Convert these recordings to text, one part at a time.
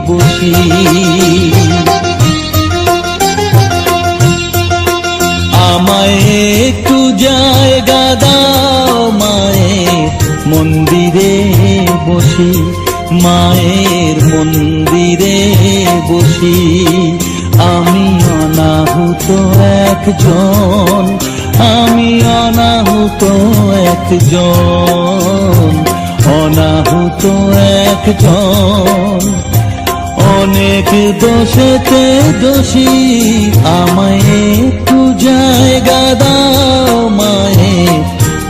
বসি। আমায় একটু জায়গা দাও মায়ের মন্দিরে বসি, মায়ের মন্দিরে বসি। আমি অনাহুত একজন, আমি অনাহুত একজন, অনাহুত একজন। অনেক দোষেতে দোষী, আমায় একটু জায়গা দাও মায়ের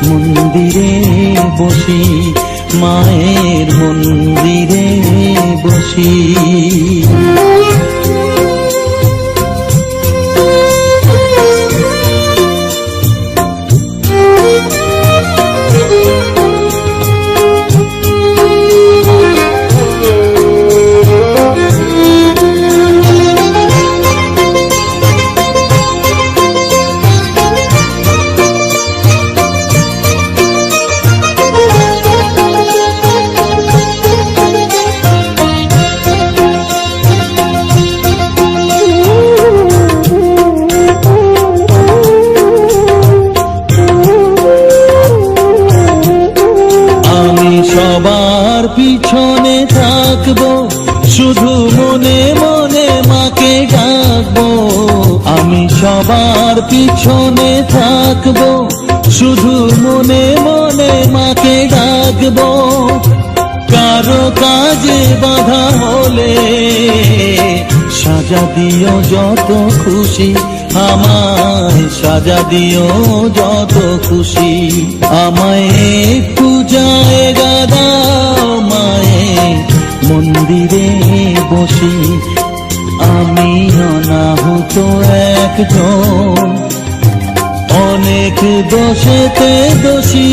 মন্দিরে বসি, মায়ের মন্দিরে বসি। সবার পিছনে থাকবো, শুধু মনে মনে মাকে ডাকবো। আমি সবার পিছনে থাকবো, শুধু মনে মনে মাকে ডাকবো। কারো কাজে বাধা হলে সাজা দিও যত খুশি, আমায় সাজা দিও যত খুশি। আমায় একটু জায়গা দাও মায়ের মন্দিরে বসি, আমি অনাহুত একজন। অনেক দোষেতে দোষী,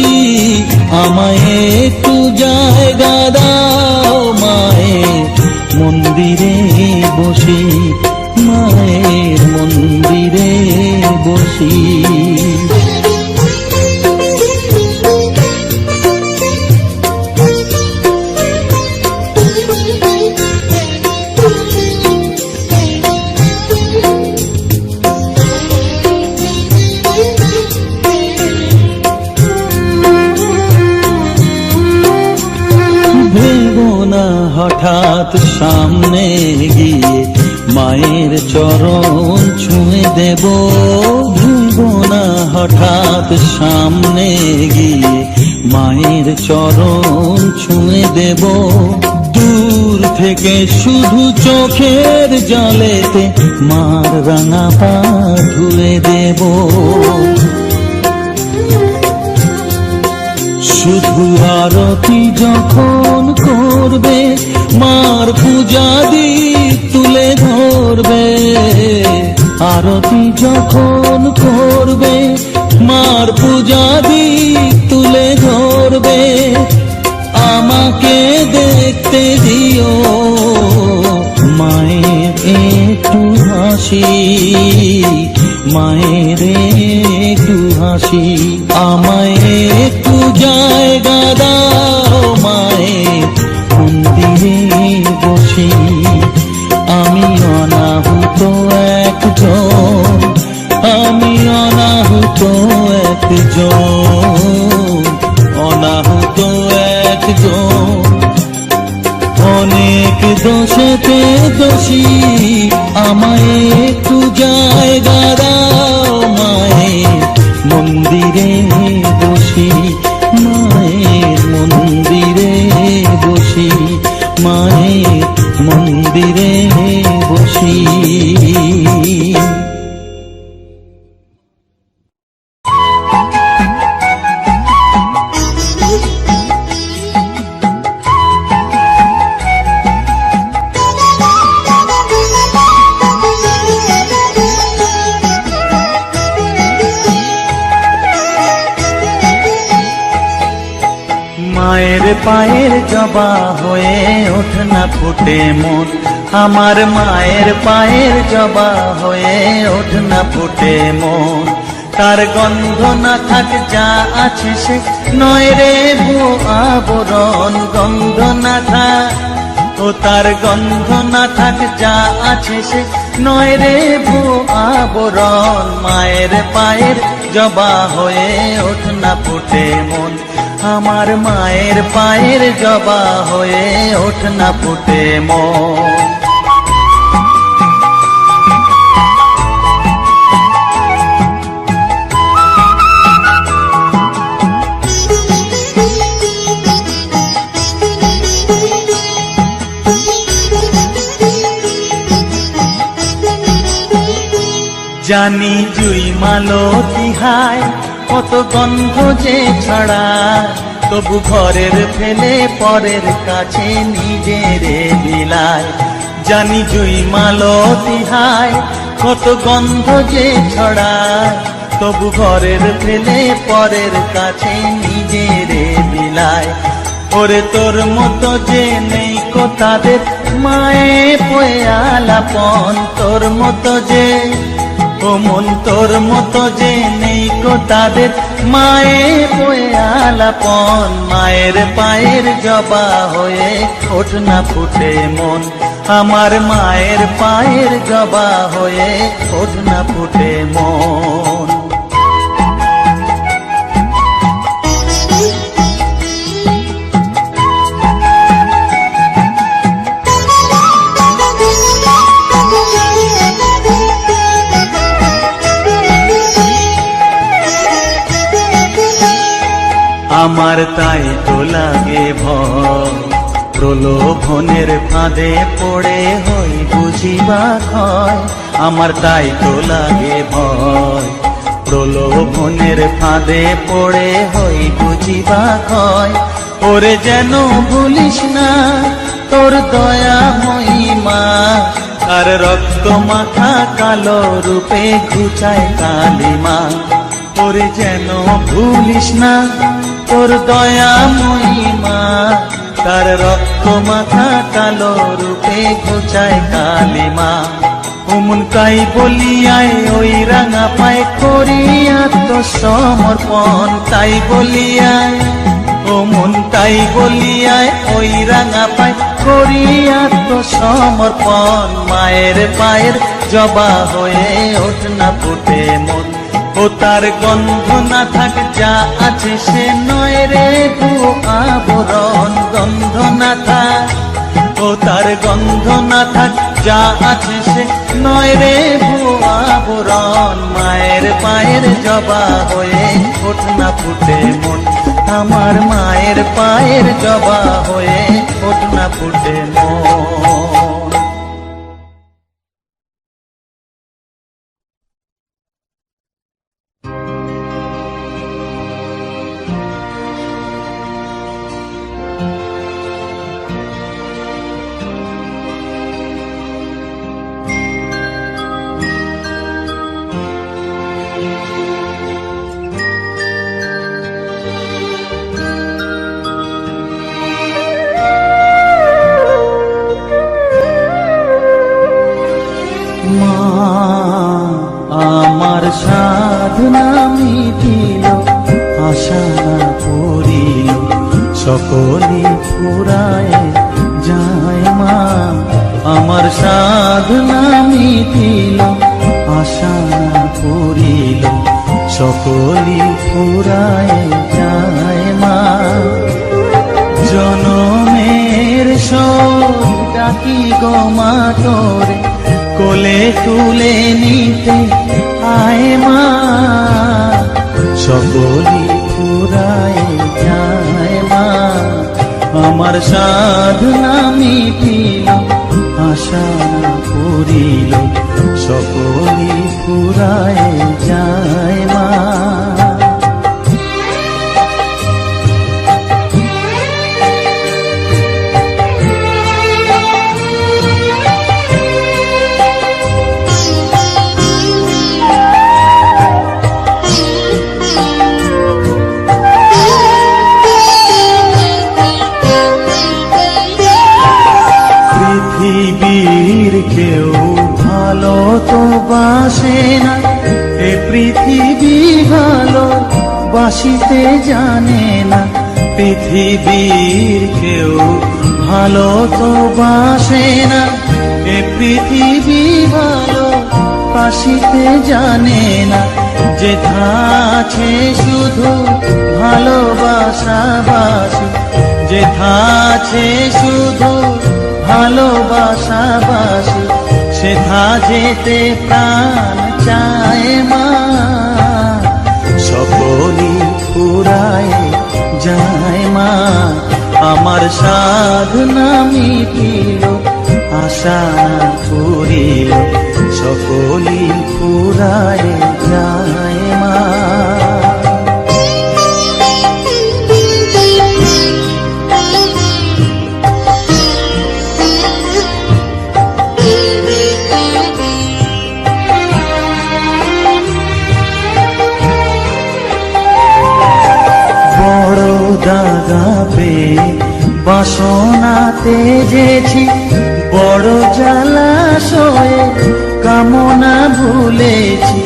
আমায় একটু জায়গা দাও মায়ের মন্দিরে বসি, মায়ের মন্দিরে বসি। হঠাৎ সামনে গিয়ে মায়ের চরণ ছুঁয়ে দেব, ভুলবো না হঠাৎ সামনে গিয়ে মায়ের চরণ ছুঁয়ে দেব। দূর থেকে শুধু চোখের জলেতে মার রাঙা পা ধুয়ে দেব। শুধু আরতি যখন করবে, মার পূজা দীপ তুলে ধরবে। আরতি যখন করবে, মার পূজা দীপ তুলে ধরবে। আমাকে দেখতে দিও মায়ের একটু হাসি, মায়ের একটু হাসি। আমায় একটু জায়গা দাও মায়ের মন্দিরে বসি, আমি অনাহুত একজন, আমি অনাহুত একজন, অনাহুত একজন। অনেক দোষেতে দোষী, আমায় একটু জায়গা দাও মায়ের মন্দিরে বসি, মায়ের মন্দিরে বসি, মায়ের মন্দিরে বসি। মায়ের পায়ের জবা হয়ে ওঠ না ফুটে মন, আমার মায়ের পায়ের জবা হয়ে ওঠ না ফুটে মন। তার গন্ধ না থাক যা আছে সে নয় রে গো আবরণ, গন্ধ না থাক ও তার গন্ধ না থাক যা আছে সে নয় রে ভুয়ো আবরণ। মায়ের পায়ের জবা হয়ে ওঠ না ফুটে মন, আমার মায়ের পায়ের জবা হয়ে ওঠ না ফুটে মন। জানি জুই মালতী হায় কত গন্ধ যে ছড়ায়, তবু ঘরের ফেলে পরের কাছে নিজেরে বিলায়। জানি জুই মালতী হায় কত গন্ধ যে ছড়ায়, তবু ঘরের ফেলে পরের কাছে নিজেরে বিলায়। ওরে তোর মতো যে নেই কো তাদের মায়ে পয়ে আলাপন, তোর মতো যে ও মন তোর মতো যে নেই কো তাদের মায়ে পয়ে আলাপন। মায়ের পায়ের জবা হয়ে ওঠ না ফুটে মন, আমার মায়ের পায়ের জবা হয়ে ওঠ না ফুটে মন। আমার তাই তো লাগে ভয়, প্রলোভনের ফাঁদে পড়ে হই বুঝিবা ক্ষয়। আমার তাই তো লাগে ভয়, প্রলোভনের ফাঁদে পড়ে হই বুঝিবা ক্ষয়। ওরে যেন ভুলিস না তোর দয়া মহিমা, আর রক্ত মাখা কালো রূপে ঘুচায় কালিমা। ওরে যেন ভুলিস না তোর দয়া মহিমা, তার রক্ত মাথা কালো রূপে ঘুচায় কালিমা। ওমন কাই বলিয়ায় ওই রাঙা পায় করি আত্মসমর্পণ, তাই বলিয়ায় ওমন তাই বলিয়ায় ওই রাঙা পায় করি আত্মসমর্পণ। মায়ের পায়ের জবা হয়ে ওঠ না ফুটে মন, ও তার গন্ধ না থাক যা আছে সে নয় রে ভুয়ো আবরণ। গন্ধ না থাক ও তার গন্ধ না থাক যা আছে সে নয় রে ভুয়ো আবরণ। মায়ের পায়ের জবা হয়ে ওঠ না ফুটে মন, আমার মায়ের পায়ের জবা হয়ে ওঠ না ফুটে মন। আমার সাধনা মিটিল আশা না করিল, সকলে ফুরায় যায় মা। আমার সাধনা মিটিল আশা না করিল, সকলে ফুরায় যায় মা। জনমের শোক ডাকি গো মা তোরে, কোলে তুলে নিতে আয় মা। সকলি ফুরায় যায় মা, আমার সাধনা মিটিল আশা করিল, সকলি ফুরায় যায় মা। পৃথিবীর কেউ ভালো তো বাসে না, এ পৃথিবী ভালো বাসিতে জানে না। পৃথিবীর কেউ ভালো তো বাসে না এ পৃথিবী, ভালো বাসিতে জানে না। যেথা আছে শুধু ভালোবাসা বাসি, যেথা আছে শুধু ভালোবাসা বাসি, সেথা যেতে প্রাণ চায় মা। সকলই ফুরায় যায় মা, আমার সাধনা মিটিল, আশা পুরিল, সকলই ফুরায় যায় মা। বড় দাগা পেয়ে বাসনাতে যেছি, বড় জলাশয়ে কামনা ভুলেছি।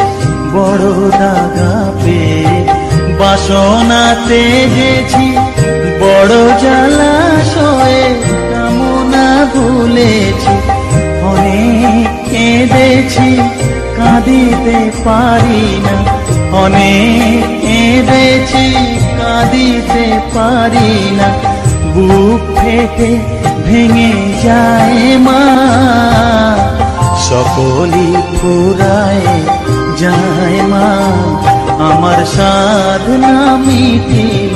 বড় দাগা পেয়ে বাসনাতে যেছি, বড় জলাশয়ে কামনা ভুলেছি। অনেক কেঁদেছি কাঁদিতে পারি না, অনেক কেঁদেছি কাঁদিতে পারি না। বুক ফেটে ভেঙে যায় মা, সকলই ফুরায় যায় মা। আমার সাধনা মিটিল,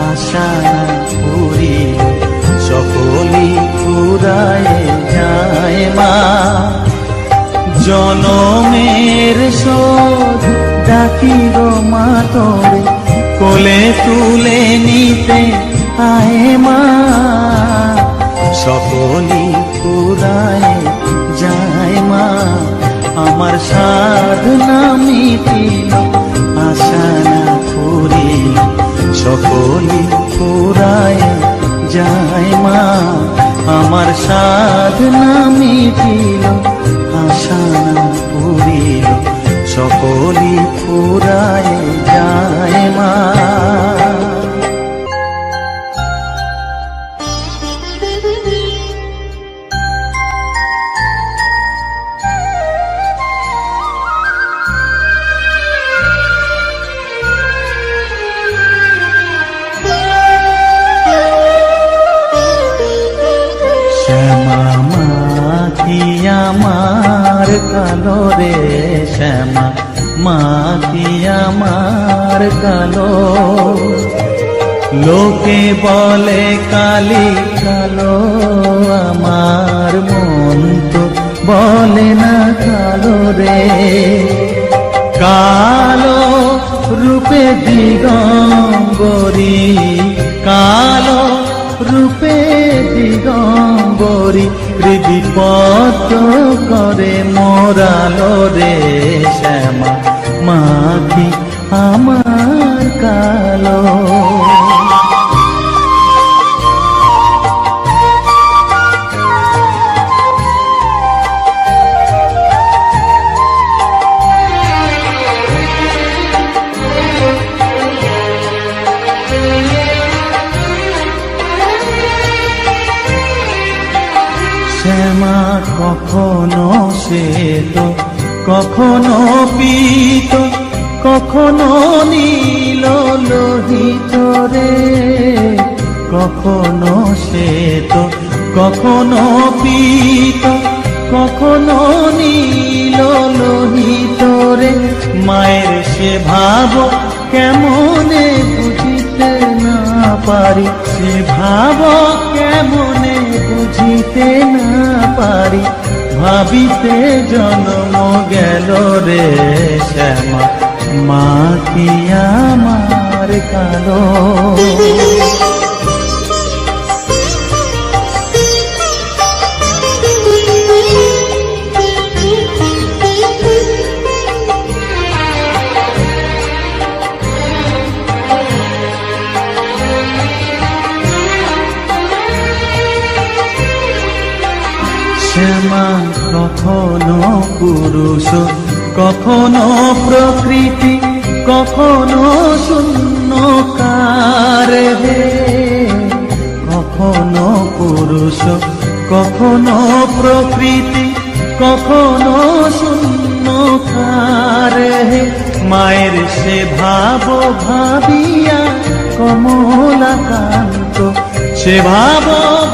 আশা পুরিল, সকলই ফুরায় যায় মা। জনমের শোধ ডাকি গো মা তোরে, কোলে তুলে নিতে আয় মা। সকলই ফুরায় যায় মা, আমার সাধনা মিটিল, আশা না পুরিল, সকলই ফুরায় যায় মা। আমার সাধনা মিটিল, আশা না পুরিল, সকলই ফুরায় যায় মা। শ্যামা মাখি আমার কালো রে, শ্যামা মাখি আমার কালো। লোকে বলে কালি কালো, আমার মন তো বলে না কালো রে। কালো রূপে দিগম্বরী, কালো রূপে দিগম্বরী, হৃদিপত করে মোরালো রে। শ্যামা মাখি আমার কালো। শ্যামা কখনো শ্বেত, কখনো পীত, কখনো নীল লোহিত রে। কখনো শ্বেত, কখনো পীত, কখনো নীল লোহিত রে। মায়ের সে ভাব কেমনে বুঝিতে না পারি, সে ভাব কেমনে বুঝিতে না পারি। ভাবিতে জন্ম গেল রে, শ্যামা মাখি আমার কালো। শ্যামা কখনো পুরুষ, কখনো প্রকৃতি, কখনো শূন্যকার হে। কখনো পুরুষ, কখনো প্রকৃতি, কখনো শূন্যকার। মায়ের সে ভাব ভাবিয়া কমলাকান্ত, সে ভাব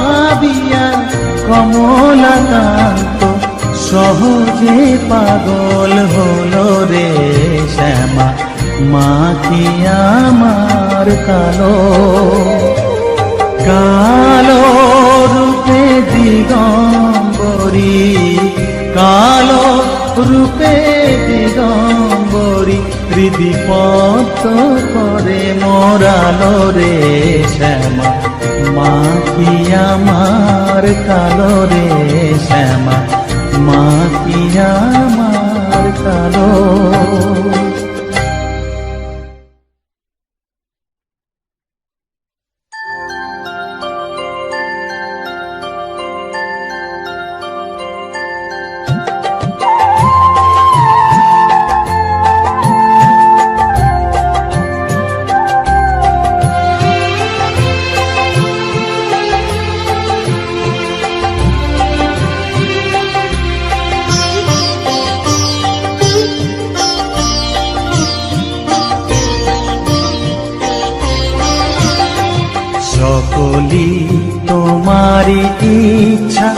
ভাবিয়া কমলাকান্ত সহজে পাগল হলো রে শ্যামা। মা কি আমার কালো, কালো রূপে দিগম্বরী, কালো রূপে দিগম্বরী হৃদি পদ্ম করে মোরালো রে শ্যামা। মা কি আমার কালো রে শ্যামা, মা কি আমার কালো। সকলি তোমারি ইচ্ছা,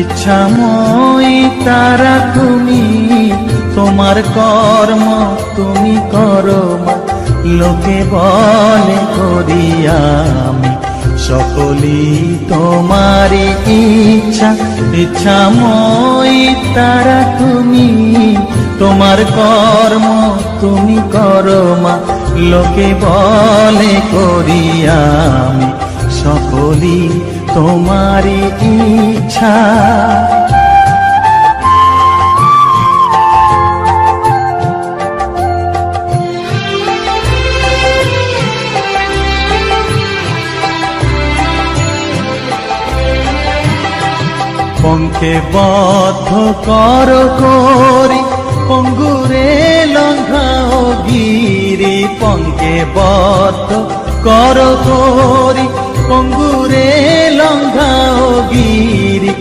ইচ্ছাময়ী তারা তুমি। তোমার কর্ম তুমি করো মা, লোকে বলে করি আমি। সকলি তোমারি ইচ্ছা, ইচ্ছাময়ী তারা তুমি। তোমার কর্ম তুমি করো মা, লোকে বলে করি আমি। সকলি তোমারি ইচ্ছা। পঙ্কে বদ্ধ কর করি, পঙ্গুরে লঙ্ঘাও গিরি। পঙ্কে বদ্ধ কর করি, পঙ্গুরে লঙ্ঘাও গিরি।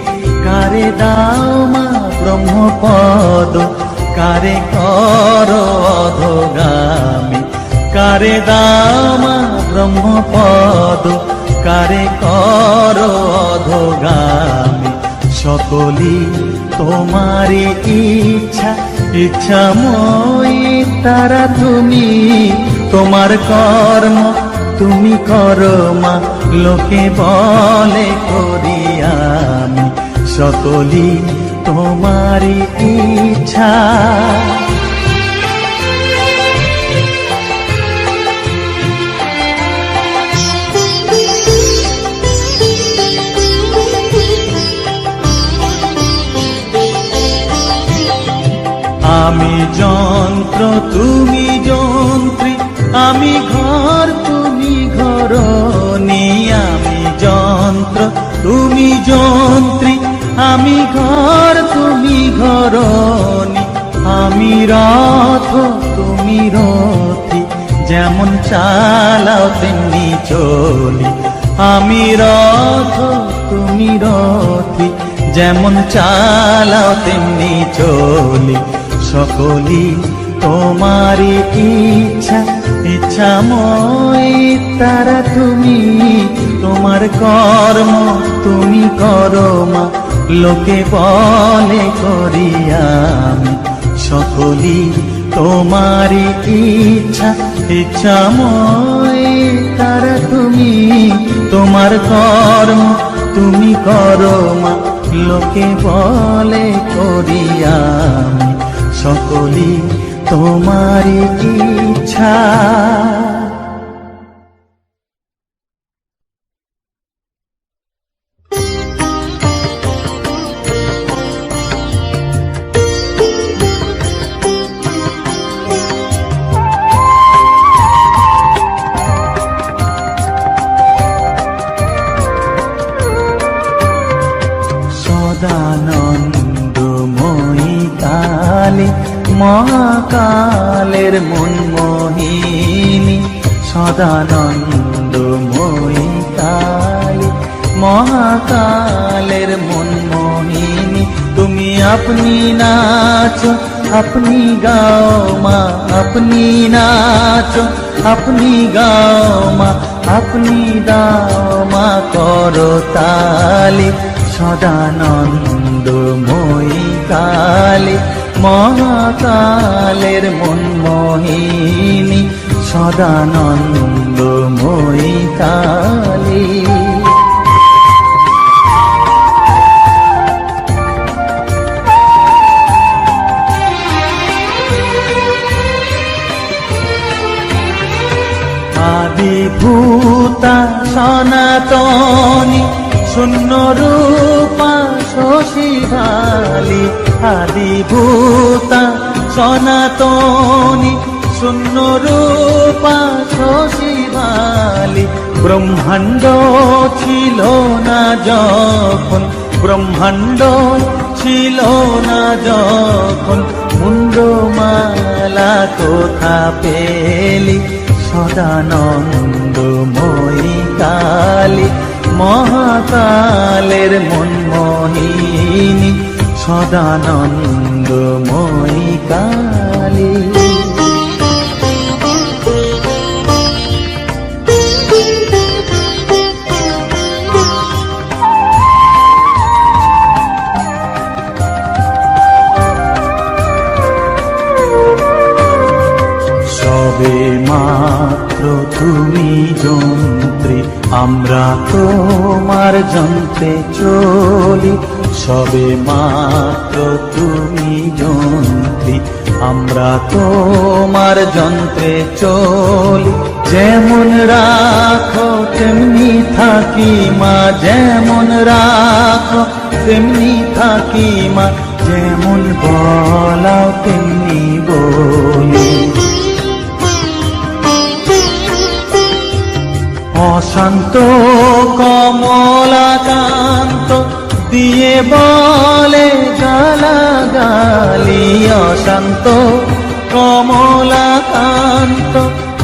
কারে দাও মা ব্রহ্মপদ, কারে কর অধগামী। কারে দাও মা ব্রহ্মপদ, কারে কর অধগামী। সকলি তোমারি ইচ্ছা, ইচ্ছাময়ী তারা তুমি। তোমার কর্ম তুমি করো মা, লোকে বলে করি আমি। সকলি তোমারি ইচ্ছা। আমি যন্ত্র তুমি যন্ত্রী, আমি ঘর তুমি ঘরণী। আমি যন্ত্র তুমি যন্ত্রী, আমি ঘর তুমি ঘরণী। আমি রথ তুমি রথী, যেমন চালাও তেমনি চলি। আমি রথ তুমি রথী, যেমন চালাও তেমনি চলি। সকলি তোমারি ইচ্ছা, ইচ্ছাময়ী তারা তুমি। তোমার কর্ম তুমি করো মা, লোকে বলে করি আমি। সকলি তোমারি ইচ্ছা, ইচ্ছাময়ী তারা তুমি। তোমার কর্ম তুমি করো মা, লোকে বলে করি আমি। সকলি তোমারি ইচ্ছা। সদানন্দময়ী কালী, মহাকালের মনমোহিনী। সদানন্দময়ী কালী, মহাকালের মন মোহিনী তুমি আপনি নাচো আপনি গাও মা আপনি নাচো আপনি গাও মা আপনি দাও মা করতালি সদানন্দময়ী কালী মহাকালের মন মোহিনী সদানন্দময়ী কালী আদিভূতা সনাতনী শূন্য রূপা শশীভালি আদিভূতা সনাতনী শূন্য রূপা শশীভালি ব্রহ্মাণ্ড ছিল না যখন ব্রহ্মাণ্ড ছিল না যখন মুন্ডমালা কোথা পেলি সদানন্দময়ী কালী মহাকালের মন মোহিনী সদানন্দময়ী কালী সবে মাত্র তুমি যন্ত্রী আমরা তোমার যন্ত্রে চলি সবে মাত্র তুমি যন্ত্রী আমরা তোমার যন্ত্রে চলি যেমন রাখো তেমনি থাকি মা যেমন রাখো তেমনি থাকি মা যেমন বলাও তেমনি বলি অশান্ত কমলাকান্ত দিয়ে বলে গালাগালি অশান্ত কমলাকান্ত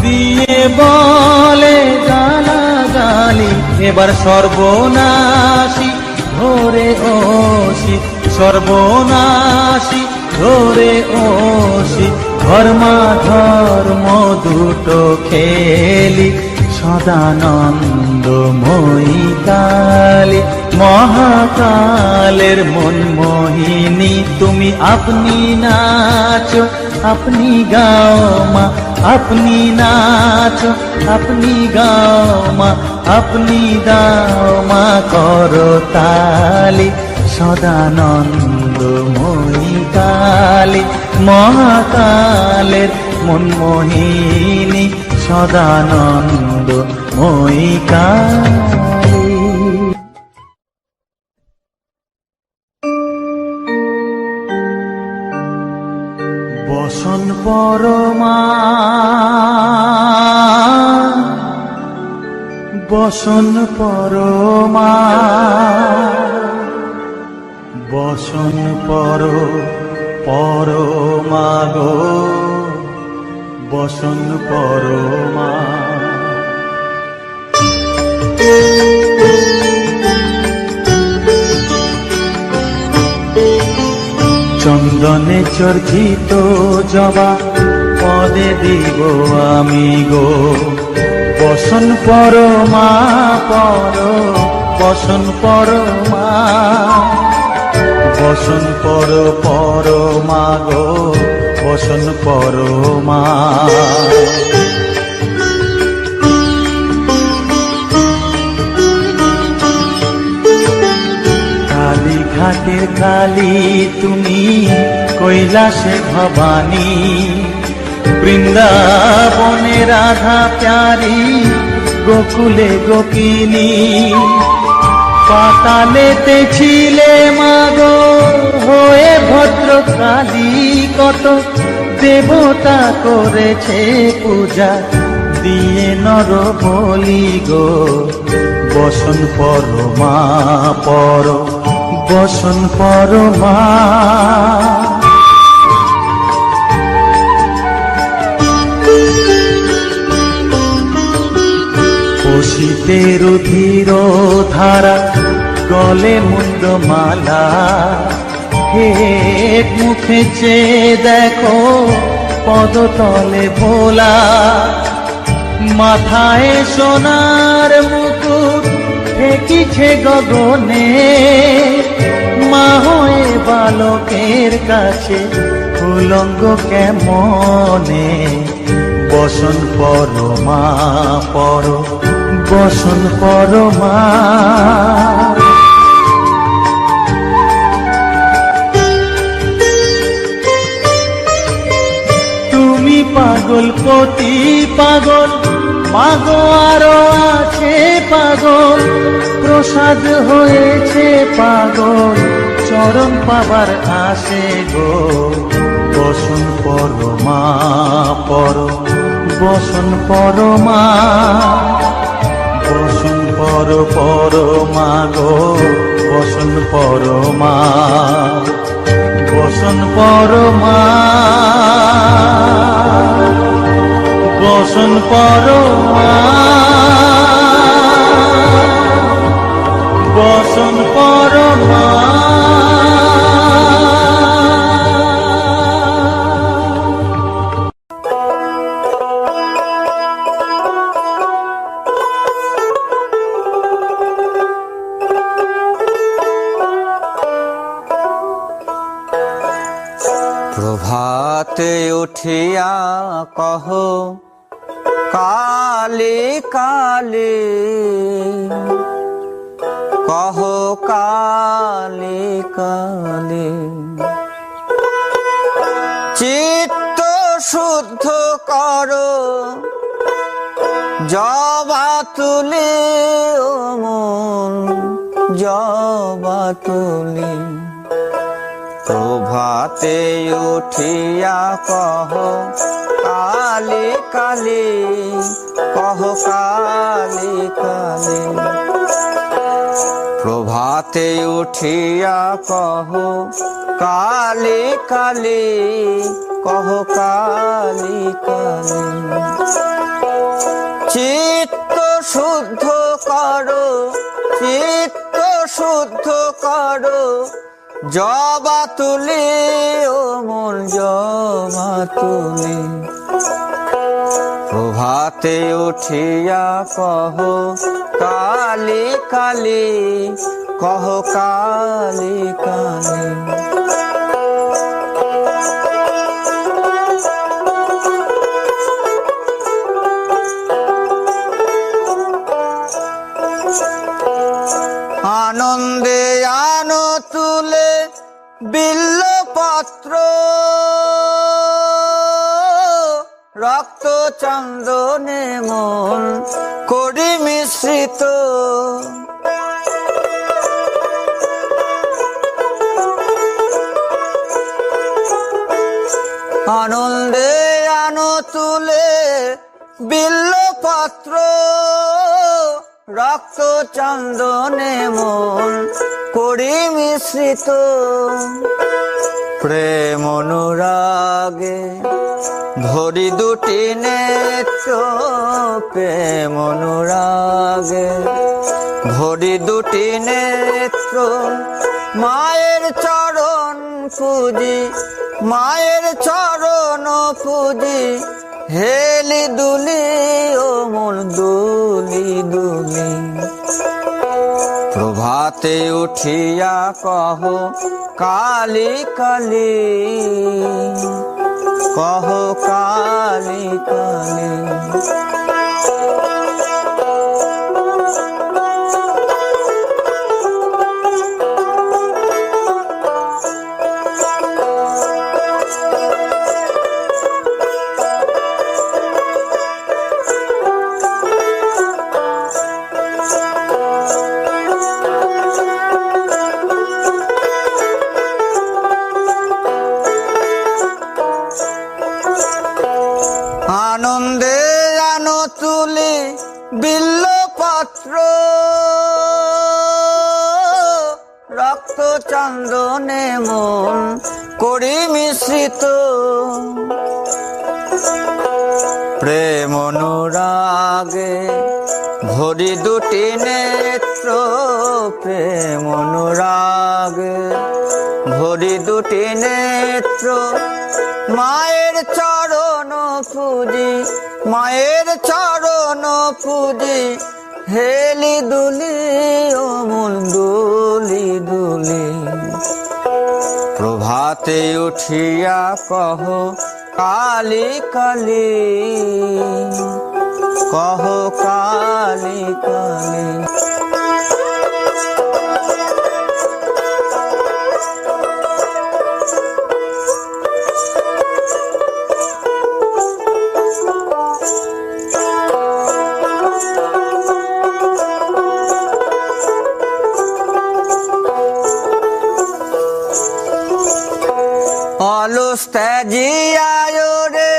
দিয়ে বলে গালাগালি এবার সর্বনাশী ধরে ওসি সর্বনাশী ধরে ওসি ধর্মাধর্ম দুটো খেলি সদানন্দময়ী কালী মহাকালের মন মোহিনী তুমি আপনি নাচো আপনি গাও মা আপনি নাচো আপনি গাও মা আপনি দাও মা করতালি সদানন্দময়ী কালী মহাকালের মন মোহিনী সদানন্দময়ী কালী বসন পরমা বসন পরমা বসন পরমা গো বসন পরমা চন্দনে চর্চিত জবা পদে দিব আমি গো বসন পরমা বসন পরমা বসন পরমা গো বসন পরমা কালী ঘাটের কালী তুমি কৈলাসে ভবানী বৃন্দাবনে রাধা প্যারি গোকুলে গোপিনী পাতালেতে ছিলে মাগো হয়ে ভদ্রকালী কত দেবতা করেছে পূজা দিয়ে নর বলি গো বসন পরমা বসন পরমা পোষিত স্রোতের ধীর ধারা গলে মুন্ডমালা, এক মুখে চেয়ে দেখো পদতলে ভোলা, মাথায় সোনার মুকুট ঠেকিছে গগনে, মা হয়ে বালকের কাছে উলঙ্গ কেমনে, বসন পরমা পর বসন পরমা। তুমি পাগল পতি পাগল, মাগো আরো আছে পাগল, প্রসাদ হয়েছে পাগল, চরণ পাবার আসে গো, বসন পরমা পর বসন পরমা, বসন পরমা গো, বসন পরমা, বসন পরমা, বসন পরমা, বসন পরমা। প্রভাতে উঠিয়া কহ কালে কালে, কহ কালে কালে, চিত্ত শুদ্ধ করো জবা তুলে, ও মন জবা তুলে। প্রভাতে উঠিয়া কহ কালে কালে, কহ কালে কালে, প্রভাতে উঠিয়া কহ কালে কালে, কহ কালে কালে, চিত্ত শুদ্ধ করো, চিত্ত শুদ্ধ করো জবা তুলে, ও মন জবা তুলে। প্রভাতে উঠিয়া কহ কালে কালে, কহ কালে কালে, আনন্দে আনো তুলে বিল্লপত্র, রক্ত চন্দনে মন করি মিশ্রিত, আনন্দে আনো তুলে বিল্লপত্র, রক্ত চন্দনে মন করি মিশ্রিত, প্রেম অনুরাগে ধরি দুটি নেত্র, প্রেম অনুরাগে ধরি দুটি নেত্র, মায়ের চরণ পুজি, মায়ের চরণ পুজি, হেলি দুলি, ও মন দুলি দুলি। প্রভাতে উঠিয়া কহ কালি কালি, কহ কালি কালি, আনন্দে আনো তুলি বিল্লপত্র, রক্ত চন্দনে মন করি মিশ্রিত, প্রেম অনুরাগে ভরি দুটি নেত্র প্রেম অনুরাগে, ভরি দুটি নেত্র মায়ের চরণ পুজি, মায়ের চরণ পুজি, হেলি দুলি অমল দুলি দুলি। প্রভাতে উঠিয়া কহ কালী কালী, কহ কালী কালী। অলস ত্যাজিয়ায় রে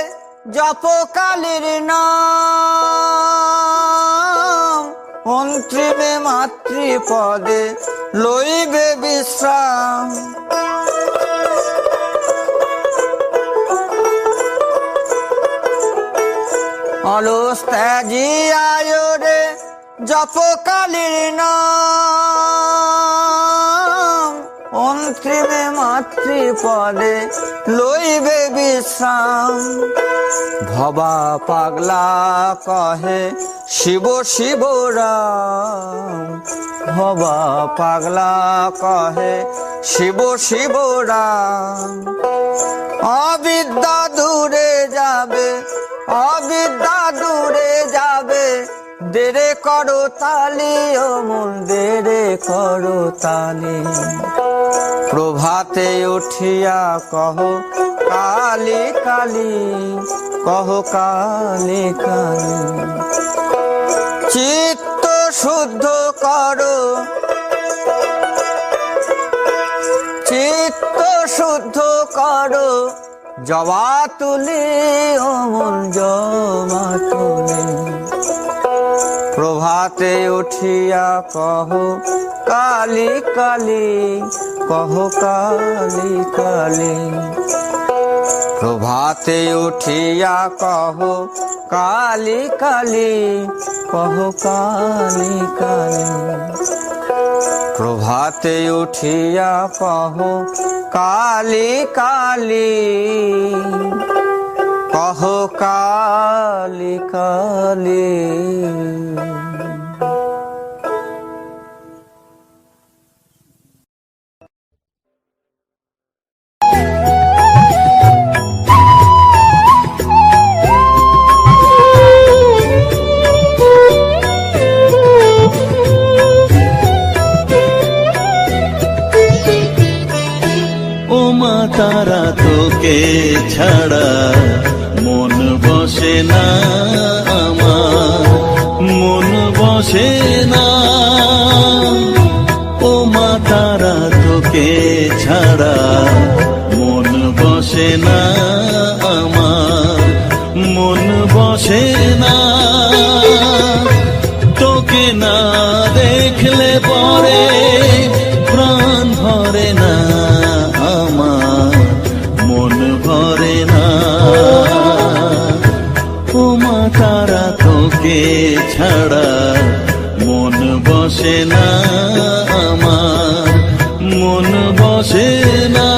জপ কালীর নাম, অন্তিমে মাতৃপদে লইবে বিশ্রাম। অলস ত্যাজিয়ায় রে জপ কালীর নাম, অন্তিমে মাতৃপদে লইবে বিশ্রাম। ভবা পাগলা কহে শিব শিব রাম, ভবা পাগলা কহে শিব শিব রাম। অবিদ্যা দূরে যাবে, অবিদ্যা দূরে যাবে, দেরে করো তালি ও মন দেরে করো তালি। প্রভাতে উঠিয়া কহ কালী কালী, কহ কালী কালী। চিত্ত শুদ্ধ করো, চিত্ত শুদ্ধ করো, জবা তুলি ও মন জবা তুলি। প্রভাতে উঠিয়া কহ কালী কালী, কহ কালী কালী। প্রভাতে উঠিয়া কহ কালী কালী, কহ কালী কালী। প্রভাতে উঠিয়া কহ কালী কালী, কহ কালী কালী। তারা তোকে ছাড়া মন বসে না আমার, মন বসে না। ও মা তারা তোকে ছাড়া মন বসে না আমার, মন বসে না। তোকে না দেখলে পরে প্রাণ ভরে না আমার, মন ভরে না। ও মা তারা তোকে ছাড়া মন বসে না আমার, মন বসে না।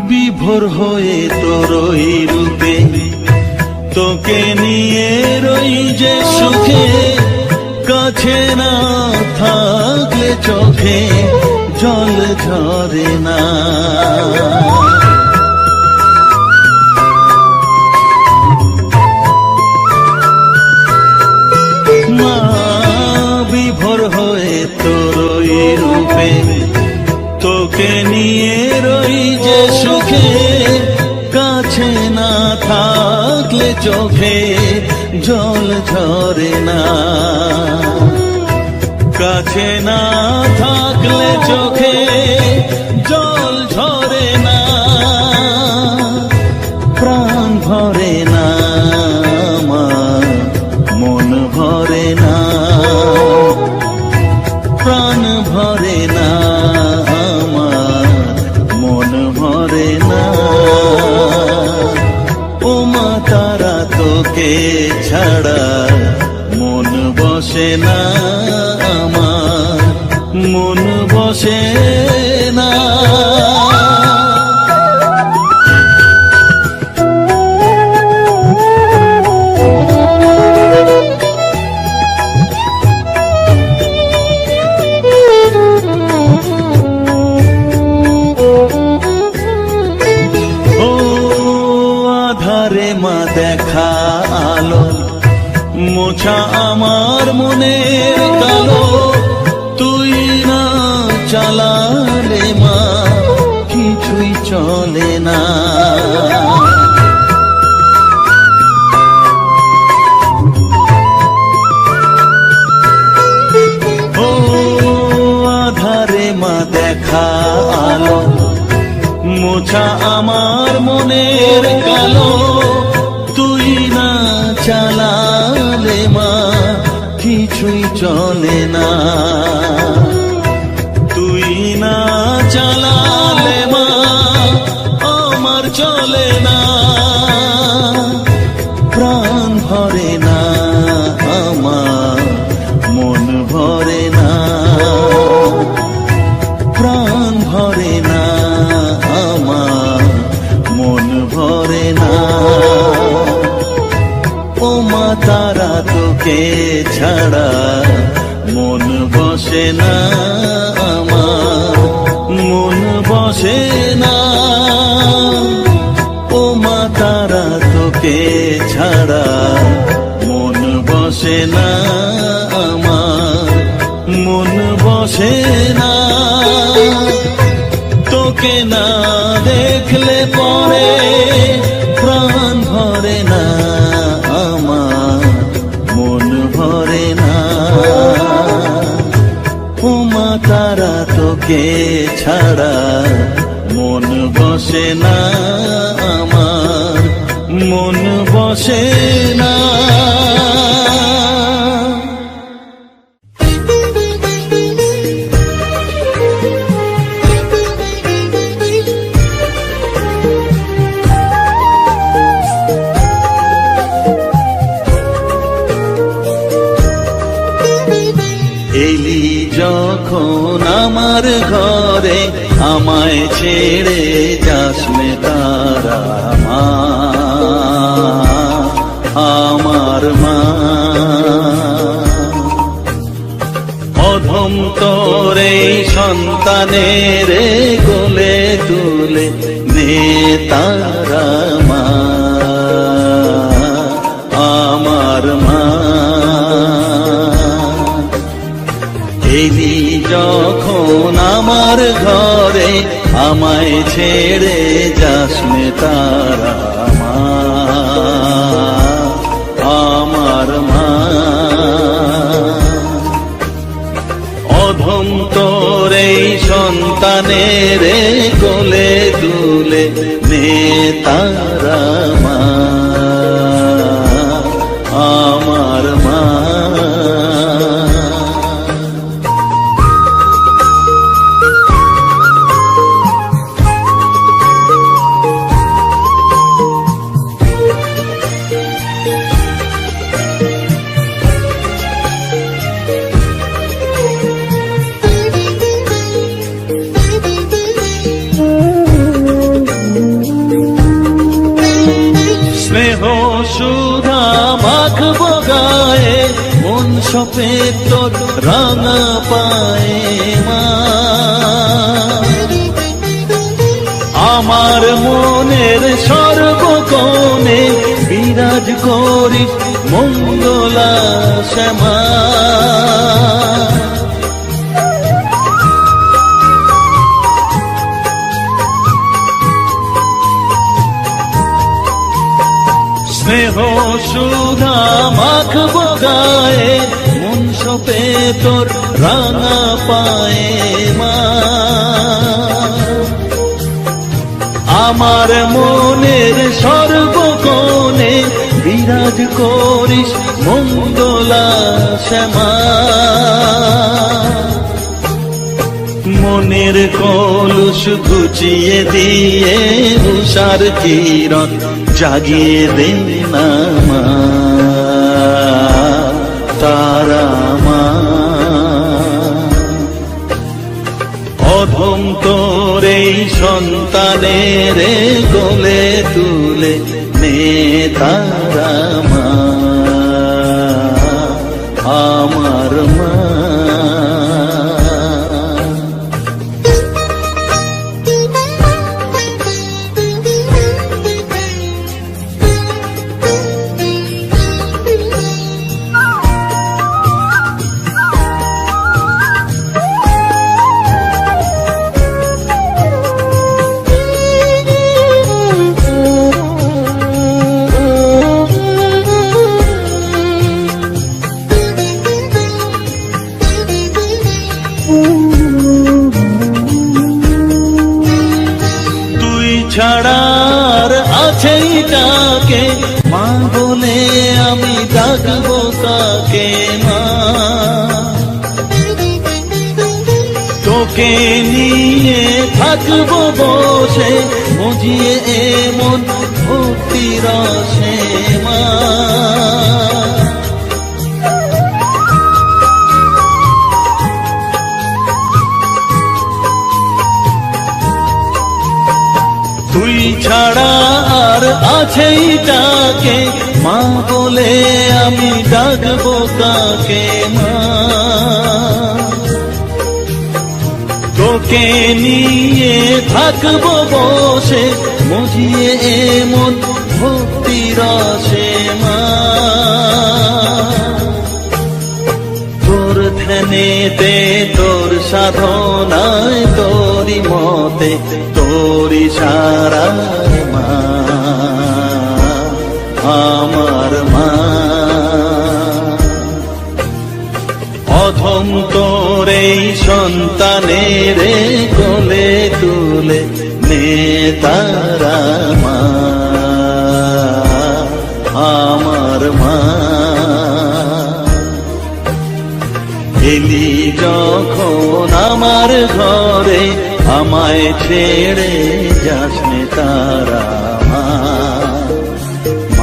বিভোর হয়ে তোরই রূপে তোকে নিয়ে রই যে সুখে, কাছে না থাকলে চোখে জল ঝরে না। মা বিভোর হয়ে তোরই রূপে তোকে নিয়ে রই যে সুখে, কাছে না থাকলে চোখে জল ঝরে না। কাছে না থাকলে চোখে জল ঝরে না, প্রাণ ভরে না আমার, মন ভরে না, প্রাণ ভরে না আমার, মন ভরে না। ও মা তারা তোকে ছাড়া মন বসে না আমার, মন বসে না। ও আধারে মা দেখা আলো, মোছা আমার মনের কালো, তুই না চালালে মা কিছুই চলে না। ও আধারে মা দেখা আলো, মোছা আমার মনের কালো, তুই না চালালে মা কিছুই চলে না। তুই না চালালে মা আমার চলে না, প্রাণ ভরে না আমার, মন ভরে না, প্রাণ ভরে না আমার, মন ভরে না। ও মা তারা তোকে ছাড়া মন বসে না আমার, মন বসে না। ও মা তারা তোকে ছাড়া মন বসে না আমার, মন বসে না। তোকে না দেখলে পরে প্রাণ ভরে না আমার, মন ভরে না। ও মা তারা তোকে ছাড়া মন বসে না আমার, মন বসে না। এলি যখন আমার ঘরে, আমায় ছেড়ে যাস নে তারা মা, আমার মা। অধম তোরে সন্তানের কোলে তুলে নে তারা মা, আমার মা। এলি যখন আমার ঘরে, আমায় ছেড়ে যাস নে তারা মা, আমার মা। অধম তোরে সন্তানের কোলে তুলে নে তারা মা, আমার মা। স্নেহ সুধা মাখবো গায়ে, মন সপে তোর রাঙা পায়ে মা। আমার মনের সর্বকোণে বিরাজ করিস মঙ্গলা শ্যামা। স্নেহ সুধা মাখবো গায়ে, মন ঝোপে তোর রাঙা পায়ে মা, আমার মনের সর্বকোণে বিরাজ করিস মঙ্গলা শ্যামা। মনের কলুষ ঘুচিয়ে দিয়ে উষার কিরণ জাগিয়ে দে না মা, তারা মা। অধম তোর এই সন্তানের কোলে তুলে নে তারা মা, আমার মা। ছাড়ার আছেই তাকে মা বলে আমি ডাকবো তাকে মা, তোকে নিয়ে থাকবো বসে মজিয়ে এমন ভক্তি রসে মা। তুই ছাড়া আর আছেই তাকে মা বলে আমি ডাকবো তাকে মা, তোকে নিয়ে থাকবো বসে মজিয়ে এমন ভক্তি রসে মা। তোর ধ্যানেতে তোর সাধনায় তোরি মতে তোরি সারা মা, আমার মা। অধম তোর এই সন্তানের কোলে তুলে নে তারা মা, আমার মা। এলি যখন আমার ঘরে আমায় ছেড়ে যাস নে তারা মা,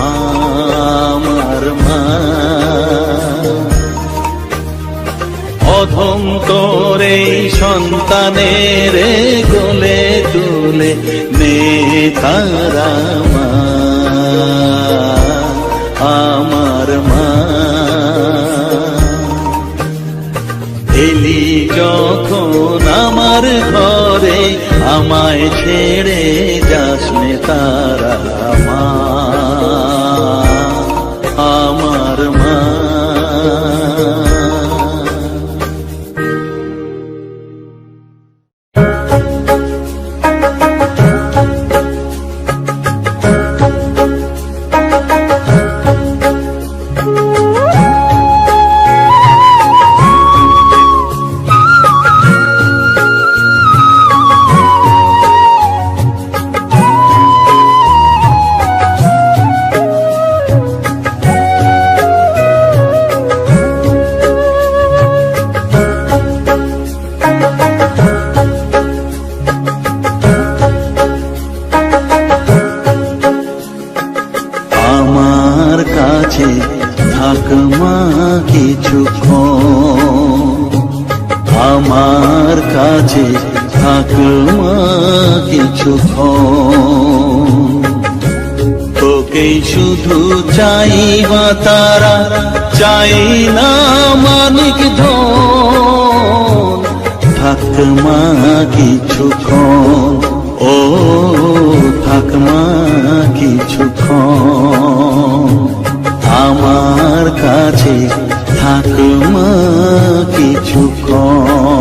আমার মা। অধম তোর এই সন্তানের কোলে তুলে নে তারা মা, আমার মা। এলি যখন আমার ঘরে আমায় ছেড়ে যাস নে তারা মা, আমার মা। থাক মা কিছুক্ষণ, আমার কাছে থাক মা কিছুক্ষণ। তোকেই শুধু চাই মা তারা, চাই না মানিক ধন। থাক মা কিছুক্ষণ, ও থাক মা কিছুক্ষণ। আমার কাছে থাক মা কিছুক্ষণ।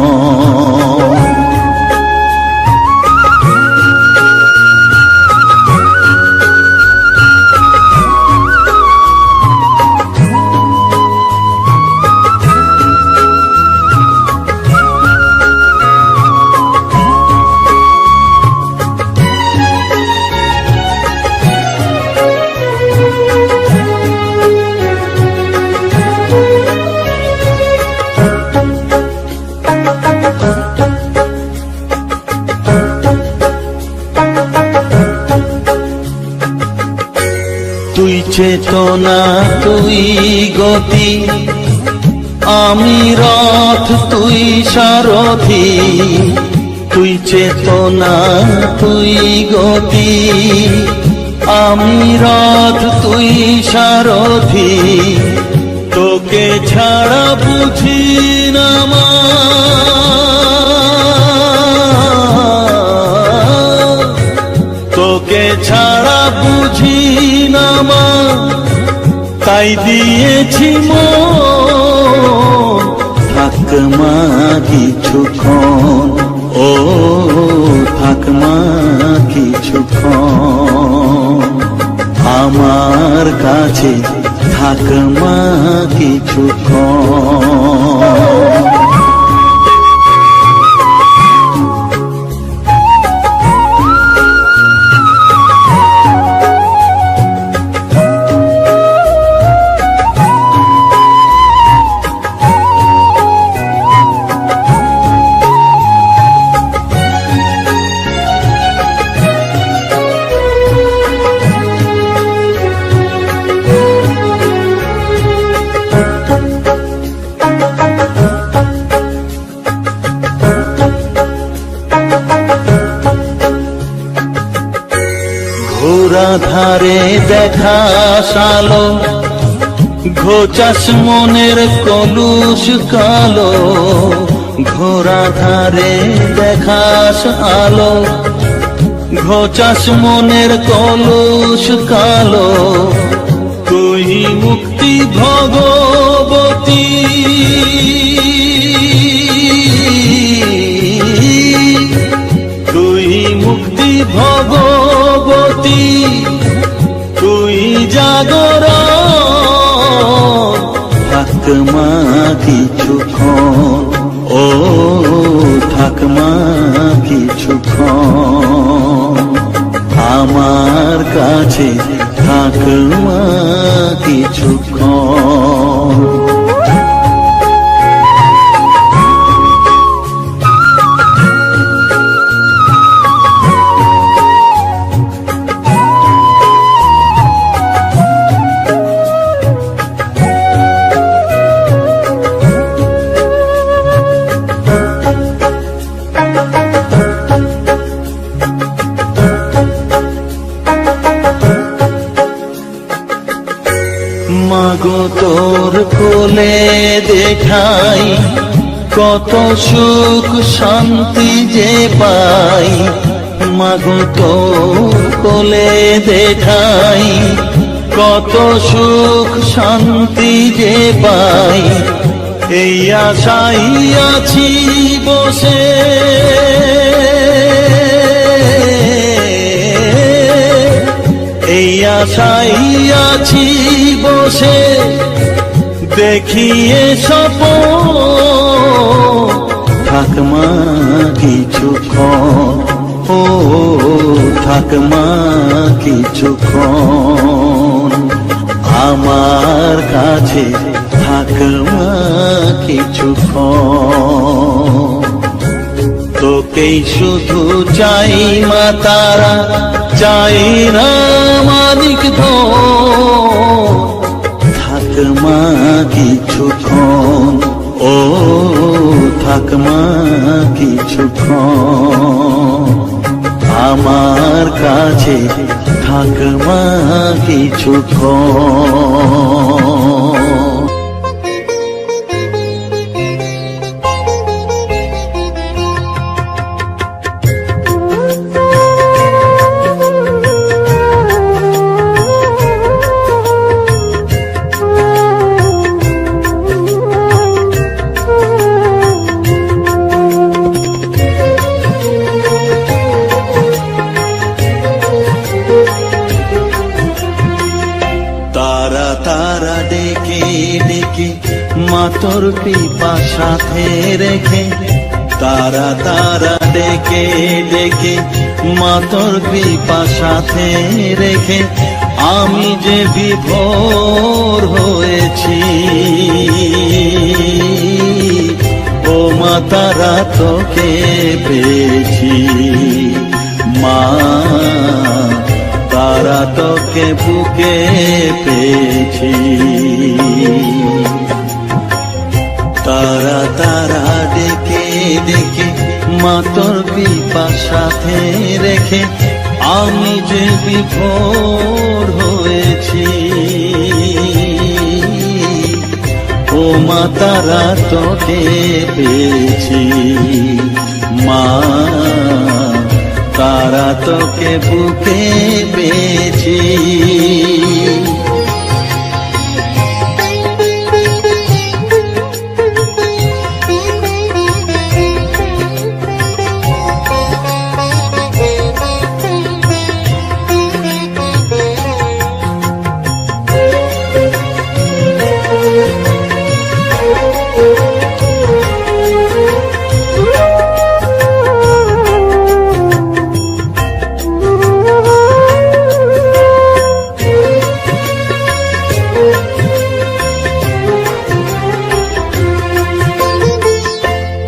চেতনা তুই গতি, আমি রথ তুই সারথি। তুই চেতনা তুই গতি, আমি রথ তুই সারথি। তোকে ছাড়া বুঝি না মা, তোকে ছাড়া বুঝি না মা, তাই দিয়েছি মন। থাক মা কিছুক্ষণ, ও থাক মা কিছুক্ষণ, আমার কাছে থাক মা কিছুক্ষণ। ঘোরা ধারে দেখা সালো, ঘোচাস মনের কলুষ কালো। ঘোরা ধারে দেখাস আলো, ঘোচাস মনের কলুষ কালো। তুই মুক্তি ভগবতী, তুই মুক্তি ভগবতী, তুই জাগরণ। থাক মা কিছুক্ষণ, ও থাক মা কিছুক্ষণ, আমার কাছে থাক মা কিছুক্ষণ। মাগো তোর কোলে দেখাই, কত সুখ শান্তি যে পাই। মাগো তোর কোলে দেখাই, কত সুখ শান্তি যে পাই। এই আশাই আছি বসে, এই আশাই আছি বসে, দেখিয়ে স্বপন। থাক মা কিছুক্ষণ, ও থাক মা কিছুক্ষণ, আমার কাছে থাক মা কিছুক্ষণ। তোকেই শুধু চাই মা তারা, চাই না মালিক ধন। থাক মা কিছুক্ষণ, ও থাক মা কিছুক্ষণ, আমার কাছে থাক মা কিছুক্ষণ। তারা ডেকে ডেকে মা তোর কৃপা সাথে রেখে, তারা ডেকে ডেকে মা তোর কৃপা সাথে রেখে, আমি যে বিভোর হয়েছি। ও মা তারা তোকে পেয়েছি, মা তারা তোকে বুকে পেয়েছি। তারা তারা ডেকে ডেকে মা তোর পিপাসাতে রেখে আমি যে বিভোর হয়েছি। ও মা তারা তোকে পেয়েছি, মা তারা তোকে বুকে পেয়েছি।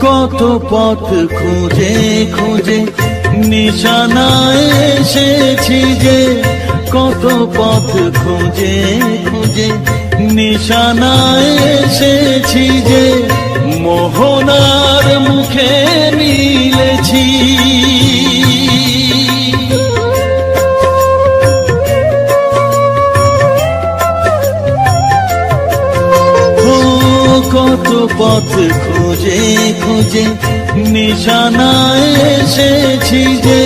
কত পথ খুঁজে খুঁজে নিশানায় এসেছি যে, কত পথ খুঁজে খুঁজে নিশানায় এসেছি যে, মোহনার মুখে মিলেছি। কত পথ খুঁজে খুঁজে নিশানায় এসেছি যে,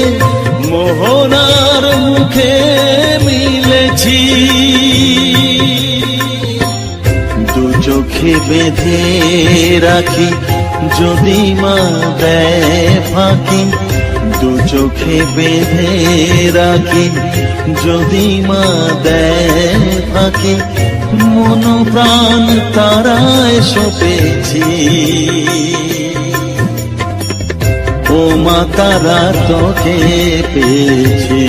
মোহনার মুখে মিলেছি। দু চোখে বেঁধে রাখি যদি মা দেয় ফাঁকি, দু চোখে বেঁধে রাখি যদি মা দেয় ফাঁকি, মন প্রাণ তারায় সপেছি। ও মা তারা তোকে পেয়েছি,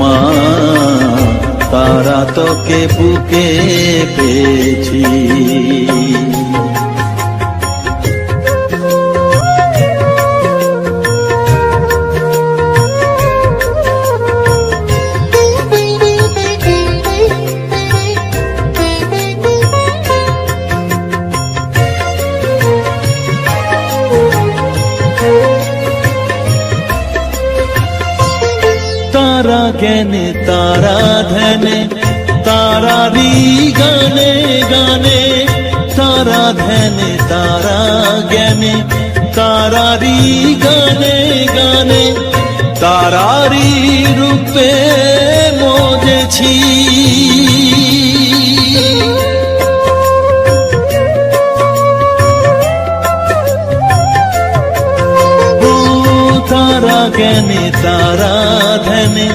মা তারা তোকে বুকে পেয়েছি। তারা জ্ঞানে তারা ধ্যানে তারারি গানে গানে, তারা ধ্যানে তারা জ্ঞানে তারারি গানে গানে, তারারি রূপে মজেছি। তারা জ্ঞানে তারা ধ্যানে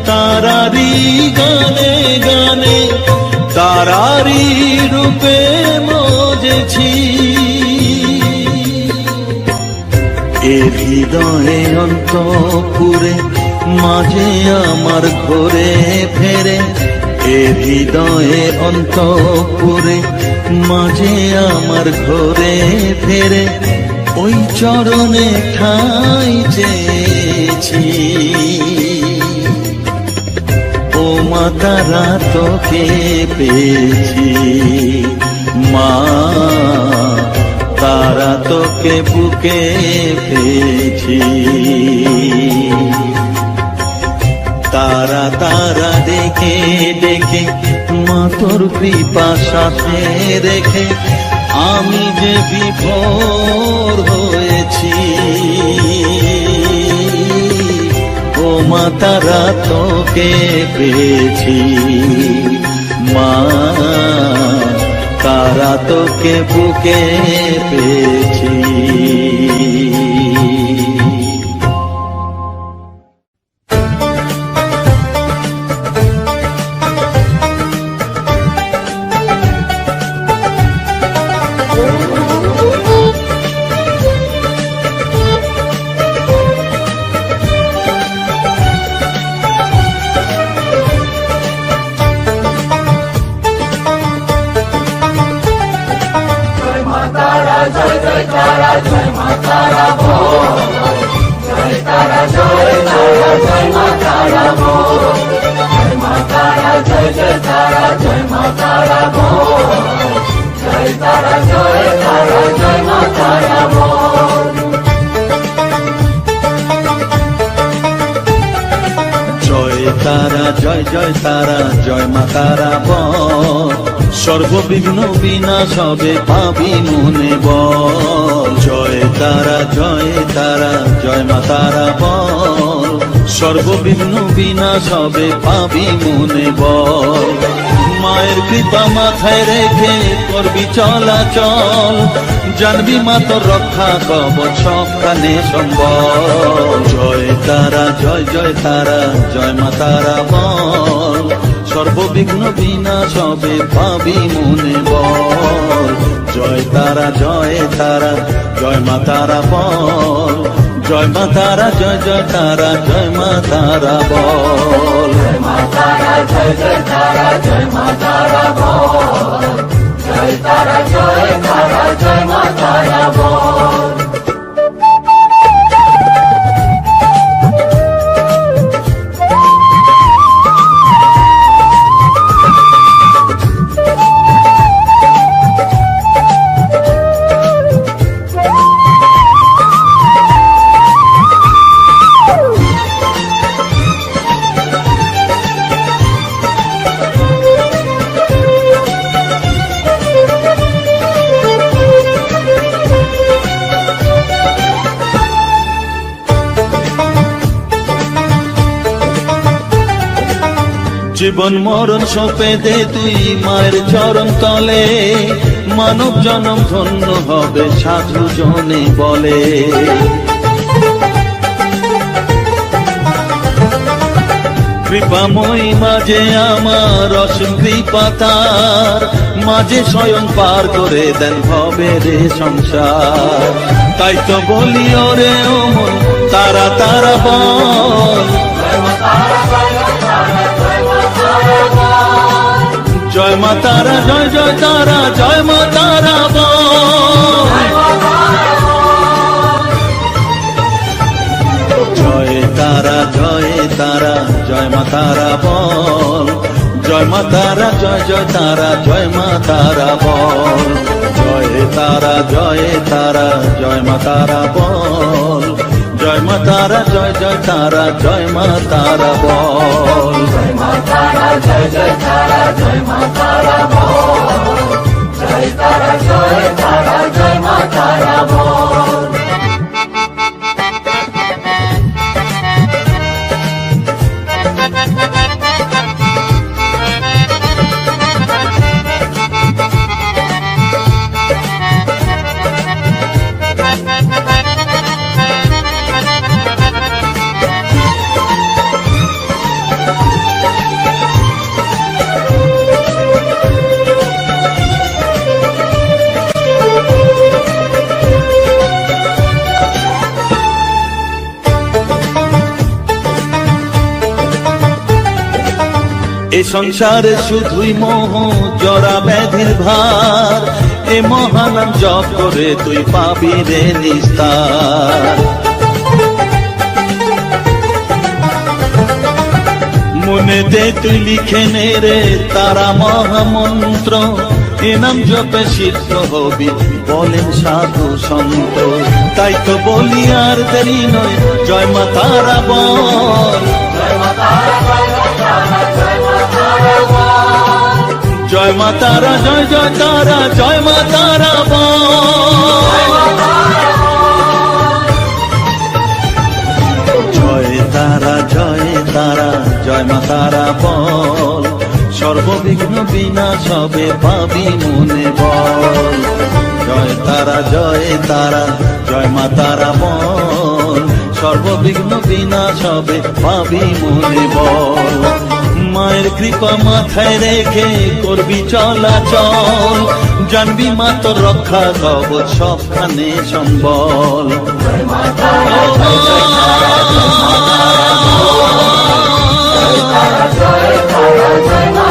তারারি গানে গানে, তারারি রূপে মজেছি। এ হৃদয়ে অন্তপুরে মাঝে আমার ঘরে ফেরে, এ হৃদয়ে অন্তপুরে মাঝে আমার ঘরে ফেরে, ওই চরণে ঠাই চেয়েছি। ও মা তারা তোকে পেয়েছি, মা তারা তোকে বুকে পেয়েছি। তারা তারা ডেকে ডেকে মা তোর পিপাসাতে রেখে আমি যে বিভোর হয়েছি। ও মা তারা তোকে পেয়েছি, মা তারা তোকে বুকে পেয়েছি। জয় মা তারা জয় জয় তারা জয় মা তারা বল, জয় তারা জয় তারা জয় মা তারা বল, জয় মা তারা জয় জয় তারা জয় মা তারা বল, জয় তারা জয় তারা জয় মা তারা বল। জয় তারা জয় জয় তারা জয় মা তারা বল, সর্ববিঘ্ন বিনাশ হবে পাবি মনে বল। জয় তারা জয় তারা জয় মা তারা বল, সর্ববিঘ্ন বিনাশ হবে পাবি মনে বল। মায়ের কৃপা মাথায় রেখে করবি চলাচল, জানবি মা তোর রক্ষা কবচ সবখানে সম্বল। জয় তারা জয় জয় তারা জয় মা তারা বল, সর্ববিঘ্ন বিনাশ হবে পাবি মনে বল। জয় তারা জয় তারা জয় মা তারা বল, জয় মা তারা জয় জয় তারা জয় মা তারা বল। জয় মা তারা জয় জয় তারা জয় মা তারা বল, জয় তারা জয় তারা জয় মা তারা বল। জীবন মরণ সঁপে দে তুই মায়ের চরণ তলে, মানব জনম ধন্য হবে সাধু জনে বলে। কৃপাময়ী মাঝে আমার অসীম কৃপা তার, মাঝে স্বয়ং পার করে দেন ভবের সংসার। তাই তো বলি ওরে ও মন তারা তারা বল, জয় মা তারা জয় জয় তারা জয় মা তারা বল। জয় তারা জয় তারা জয় মা তারা বল, জয় মা তারা জয় জয় তারা জয় মা তারা বল। জয় তারা জয় তারা জয় মা তারা বল, জয় মা তারা জয় জয় তারা জয় মা তারা বল। জয় মা তারা জয় জয় তারা জয় মা তারা বল, জয় তারা জয় তারা জয় মা তারা বল। এ সংসারে শুধুই মোহ জরা ব্যাধির ভার, এ মহানাম জপ করে তুই পাবি রে নিস্তার। মনেতে তুই লিখে নে রে তারা মহামন্ত্র, এ নাম জপে সিদ্ধ হবি বলেন সাধু সন্ত। তাই তো বলি আর দেরি নয় জয় মা তারা বল, জয় মা তারা জয় মা তারা জয় জয় তারা জয় মা তারা বল। জয় তারা জয় তারা জয় মা তারা বল, সর্ববিঘ্ন বিনাশ হবে পাবি মনে বল। জয় তারা জয় তারা জয় মা তারা বল, সর্ববিঘ্ন বিনাশ হবে পাবি মনে বল। মায়ের কৃপা মাথায় রেখে করবি চলাচল, জানবি মা তোর রক্ষা কবচ সবখানে সম্বল। জয় মা তারা জয় জয় তারা জয় মা তারা বল, জয় তারা জয় তারা জয় মা